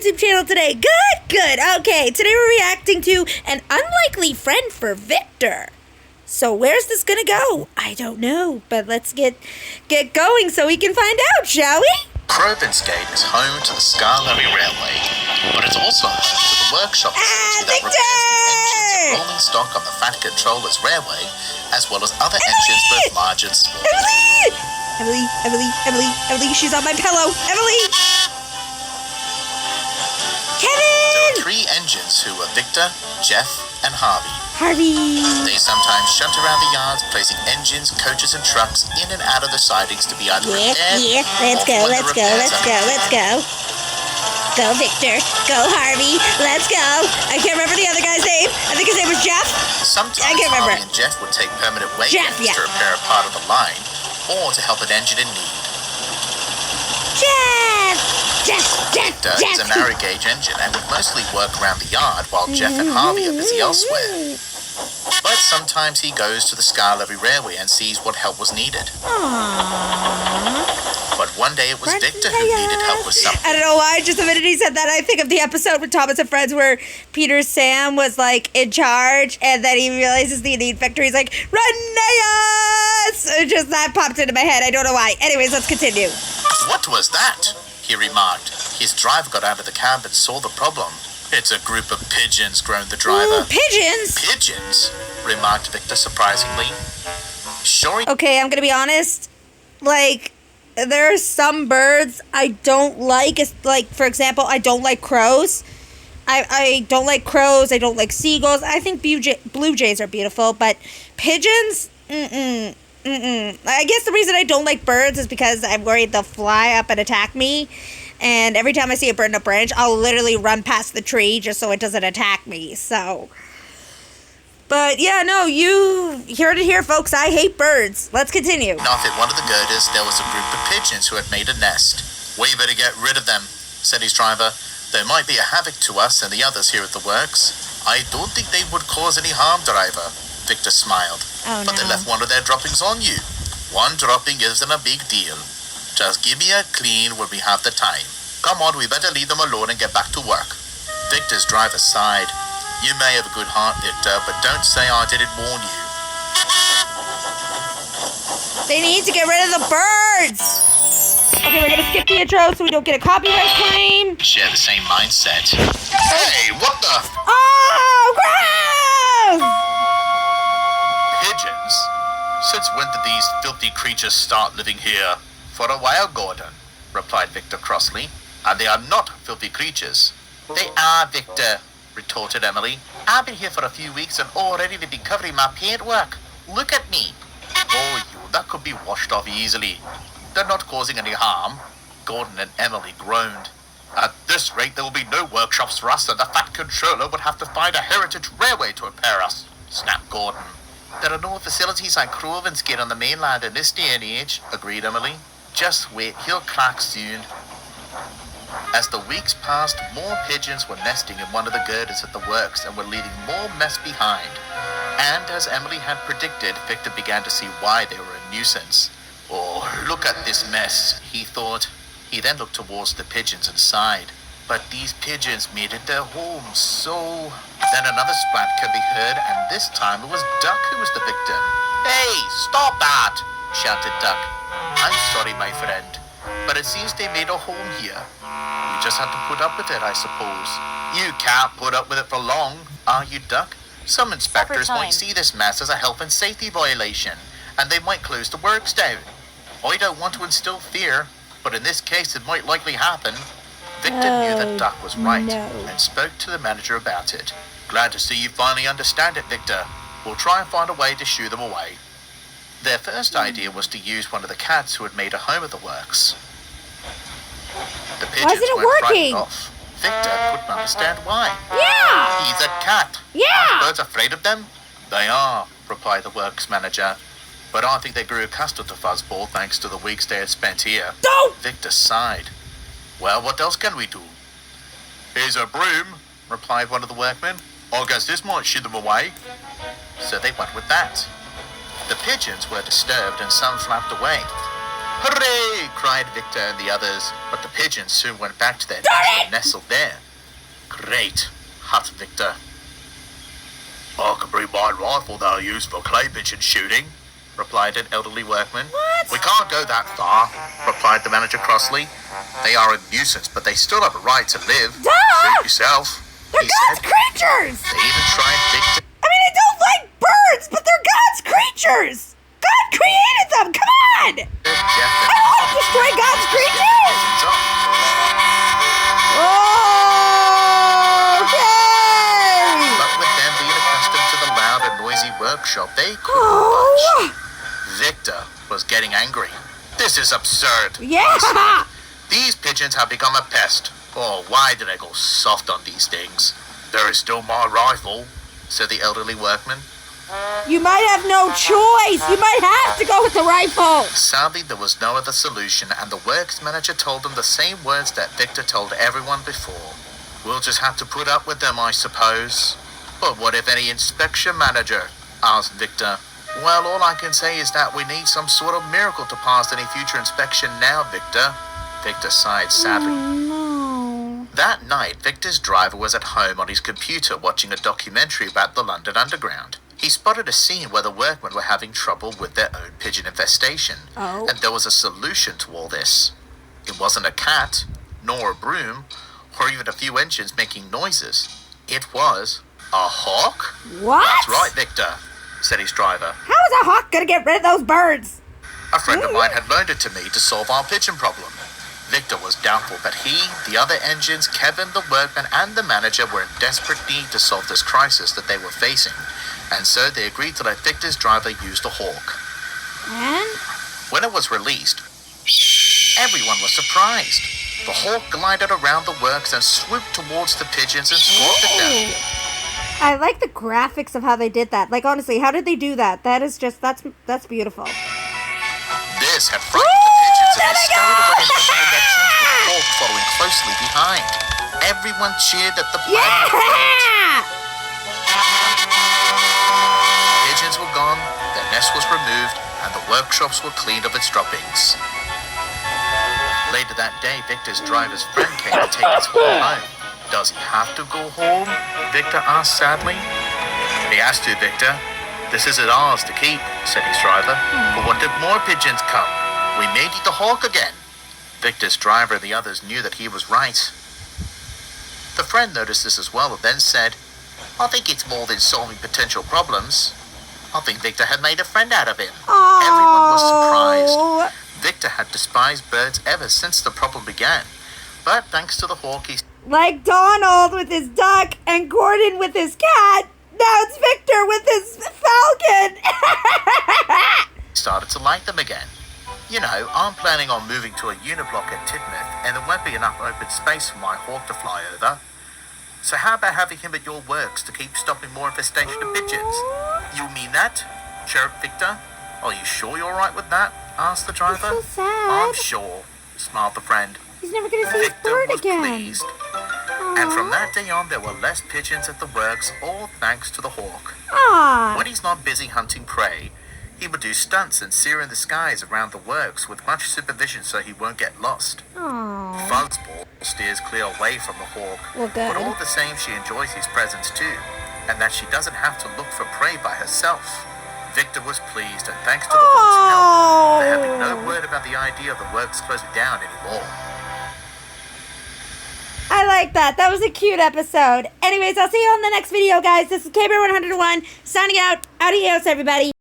YouTube channel today? Good. Okay, today we're reacting to an unlikely friend for Victor. So where's this gonna go? I don't know, but let's get going so we can find out, shall we? Provincegate is home to the Skarloey Railway, but it's also home to the workshop facility that repairs the engines and rolling stock on the Fat Controllers Railway, as well as other engines both large and small. Emily, she's on my pillow. Emily! Kevin! There are three engines who are Victor, Jeff, and Harvey. They sometimes shunt around the yards, placing engines, coaches, and trucks in and out of the sidings to be either repaired Let's go. Go, Victor. Go, Harvey. Let's go. I can't remember the other guy's name. I think his name was Jeff. Sometimes I can't remember. Harvey and Jeff would take permanent wagons Jeff, yeah. to repair a part of the line, or to help an engine in need. Victor is a narrow gauge engine and would mostly work around the yard while Jeff and Harvey are busy elsewhere. But sometimes he goes to the Skarloey Railway and sees what help was needed. But one day it was Victor who needed help with something. I don't know why, just the minute he said that, I think of the episode with Thomas and Friends where Peter Sam was like in charge and then he realizes they need Victor. He's like, Rheneas! Just that popped into my head. I don't know why. Anyways, let's continue. What was that? He remarked. His driver got out of the cab and saw the problem. It's a group of pigeons, groaned the driver. Ooh, pigeons? Pigeons? Remarked Victor surprisingly. Sure. Okay, I'm gonna be honest. Like, there are some birds I don't like. It's like, for example, I don't like crows. I don't like crows. I don't like seagulls. I think blue jays are beautiful, but pigeons? I guess the reason I don't like birds is because I'm worried they'll fly up and attack me. And every time I see a bird in a branch, I'll literally run past the tree just so it doesn't attack me. So, but yeah, no, you heard it here, folks. I hate birds. Let's continue. Off in one of the girders, there was a group of pigeons who had made a nest. We better get rid of them, said his driver. They might be a havoc to us and the others here at the works. I don't think they would cause any harm, driver. Victor smiled. Oh, but no. they left one of their droppings on you. One dropping isn't a big deal. Just give me a clean when we have the time. Come on, we better leave them alone and get back to work. Victor's driver sighed. You may have a good heart, Victor, but don't say I didn't warn you. They need to get rid of the birds. Okay, we're gonna skip the intro so we don't get a copyright claim. Share the same mindset. Hey, what the? Oh, gross! Pigeons? Since when did these filthy creatures start living here? For a while, Gordon, replied Victor crossly. And they are not filthy creatures. They are, Victor, retorted Emily. I've been here for a few weeks and already they've been covering my paintwork. Look at me. Oh, that could be washed off easily. They're not causing any harm. Gordon and Emily groaned. At this rate, there will be no workshops for us, and the Fat Controller would have to find a heritage railway to repair us, snapped Gordon. There are no facilities like Provincegate on the mainland in this day and age, agreed Emily. Just wait, he'll crack soon. As the weeks passed, more pigeons were nesting in one of the girders at the works and were leaving more mess behind. And as Emily had predicted, Victor began to see why they were a nuisance. Oh, look at this mess, he thought. He then looked towards the pigeons and sighed. But these pigeons made it their home, so... Then another splat could be heard, and this time it was Duck who was the victim. Hey, stop that, shouted Duck. I'm sorry, my friend, but it seems they made a home here. You just have to put up with it, I suppose. You can't put up with it for long, are you, Duck? Some inspectors might see this mess as a health and safety violation, and they might close the works down. I don't want to instill fear, but in this case it might likely happen. Victor knew that Duck was right, and spoke to the manager about it. Glad to see you finally understand it, Victor. We'll try and find a way to shoo them away. Their first idea was to use one of the cats who had made a home of the works. The pigeons weren't frightened off. Victor couldn't understand why. Yeah! He's a cat. Yeah! Aren't birds afraid of them? They are, replied the works manager. But I think they grew accustomed to Fuzzball thanks to the weeks they had spent here. Don't! Victor sighed. Well, what else can we do? Here's a broom, replied one of the workmen. I guess this might shoo them away. So they went with that. The pigeons were disturbed and some flapped away. Hooray! Cried Victor and the others, but the pigeons soon went back to their Darn nest it! and nestled there. Great, hut Victor. I can bring my rifle that I use for clay pigeon shooting, replied an elderly workman. What? We can't go that far, replied the manager crossly. They are a nuisance, but they still have a right to live. Duh! Suit yourself, They're he God's said. creatures! They even tried Victor. I mean, I don't like birds, but they're God's creatures! God created them! Come on! Jeff and I don't want to Tom destroy God's to get the creatures! pigeons off. Okay! But with them being accustomed to the loud and noisy workshop, they couldn't Oh! budge. Victor was getting angry. This is absurd. Yeah! These pigeons have become a pest. Oh, why did I go soft on these things? There is still my rifle, said the elderly workman. You might have no choice. You might have to go with the rifle. Sadly, there was no other solution, and the works manager told them the same words that Victor told everyone before. We'll just have to put up with them, I suppose. But what if any inspection manager? Asked Victor. Well, all I can say is that we need some sort of miracle to pass any future inspection now, Victor. Victor sighed sadly. No. That night, Victor's driver was at home on his computer watching a documentary about the London Underground. He spotted a scene where the workmen were having trouble with their own pigeon infestation, Oh. and there was a solution to all this. It wasn't a cat, nor a broom, or even a few engines making noises. It was a hawk. What? That's right, Victor, said his driver. How is a hawk gonna get rid of those birds? A friend of mine had loaned it to me to solve our pigeon problem. Victor was doubtful, but he, the other engines, Kevin, the workman, and the manager were in desperate need to solve this crisis that they were facing, and so they agreed to let Victor's driver use the hawk. And? When it was released, everyone was surprised. The hawk glided around the works and swooped towards the pigeons and scorched at them. I like the graphics of how they did that. Like, honestly, how did they do that? That is just, that's beautiful. This had frightened the pigeons, and There they they scurried go! away in different directions, with the hawk following closely behind. Everyone cheered at the plan. Yeah! Pigeons were gone, their nest was removed, and the workshops were cleaned of its droppings. Later that day, Victor's driver's friend came to take his hawk home. Does he have to go home? Victor asked sadly. He has to, Victor. This isn't ours to keep, said his driver. But what if more pigeons come? We may need the hawk again. Victor's driver and the others knew that he was right. The friend noticed this as well and then said, I think it's more than solving potential problems. I think Victor had made a friend out of him. Everyone was surprised. Oh. Victor had despised birds ever since the problem began. But thanks to the hawk, he Like Donald with his duck and Gordon with his cat. Now it's Victor with his falcon. started to like them again. You know, I'm planning on moving to a uniblock at Tidmouth, and there won't be enough open space for my hawk to fly over. So how about having him at your works to keep stopping more infestation of pigeons? You mean that? Chirped Victor. Are you sure you're right with that? Asked the driver. so sad. I'm sure, smiled the friend. He's never gonna see his Victor bird was again. pleased. And from that day on, there were less pigeons at the works, all thanks to the hawk. Aw. When he's not busy hunting prey, he would do stunts and sear in the skies around the works with much supervision so he won't get lost. Aw. Fuzzball steers clear away from the hawk, Well, good. but all the same she enjoys his presence too, and that she doesn't have to look for prey by herself. Victor was pleased, and thanks to the hawk's help, there had been no word about the idea of the works closing down anymore. I like that. That was a cute episode. Anyways, I'll see you on the next video, guys. This is KBR101 signing out. Adios, everybody.